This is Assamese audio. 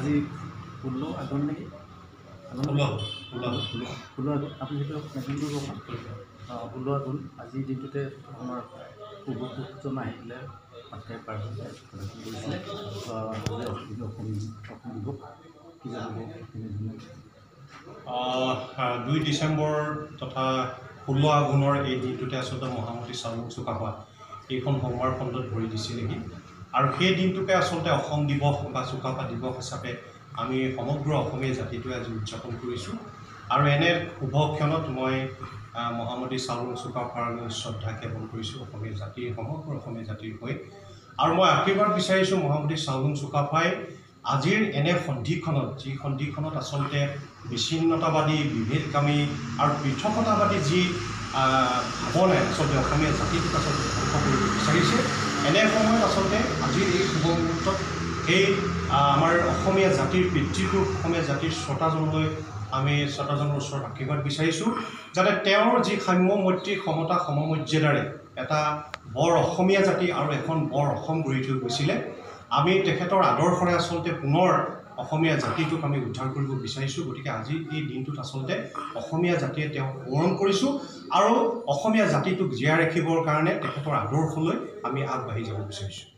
আজি 16 আগত নেকি 16 আগত আপুনি সেইটো মেনশ্যন কৰিব অকণমান 16 আগত আজিৰ দিনটোতে আমাৰ পূৰ্বপুৰুষজন আহি পেলাই পাঠকাই পাৰ হৈছে কৰিছিলে অসম দিৱস কি জানিব 2 ডিচেম্বৰ তথা 16 আঘোণৰ এই দিনটোতে আচলতে মহামতী চাউলুং চুকাফা এইখন সংবাৰ খণ্ডত ভৰি দিছিলেহি আৰু সেই দিনটোকে আচলতে অসম দিৱস বা চুকাফা দিৱস হিচাপে আমি সমগ্ৰ অসমীয়া জাতিটোৱে আজি উদযাপন কৰিছোঁ আৰু এনে শুভ ক্ষণত মই মহামতী চাউলুং চুকাফাৰ শ্ৰদ্ধা জ্ঞাপন কৰিছোঁ অসমীয়া জাতিৰ সমগ্ৰ অসমীয়া জাতিৰ হৈ আৰু মই আশীৰ্বাদ বিচাৰিছোঁ মহামতী চাউলুং চুকাফাই আজিৰ এনে সন্ধিখনত যি সন্ধিখনত আচলতে বিচ্ছিন্নতাবাদী বিভেদকামী আৰু পৃথকতাবাদী যি ভাৱনাই আচলতে অসমীয়া জাতিটোক আচলতে ধ্বংস কৰিব বিচাৰিছে এনে সময়ত আচলতে আজিৰ এই শুভ মুহূৰ্তত এই আমাৰ অসমীয়া জাতিৰ পিতৃপুৰুষ অসমীয়া জাতিৰ শ্ৰোতাজনলৈ আমি শ্ৰোতাজনৰ ওচৰত আশীৰ্বাদ বিচাৰিছোঁ যাতে তেওঁৰ যি সাম্য মৈত্ৰী সমতা সমমৰ্যাদাৰে এটা বৰ অসমীয়া জাতি আৰু এখন বৰ অসম গঢ়ি থৈ গৈছিলে আমি তেখেতৰ আদৰ্শৰে আচলতে পুনৰ অসমীয়া জাতিটোক আমি উদ্ধাৰ কৰিব বিচাৰিছোঁ গতিকে আজি এই দিনটোত আচলতে অসমীয়া জাতিয়ে তেওঁক সোঁৱৰণ কৰিছোঁ আৰু অসমীয়া জাতিটোক জীয়াই ৰাখিবৰ কাৰণে তেখেতৰ আদৰ্শলৈ আমি আগবাঢ়ি যাব বিচাৰিছোঁ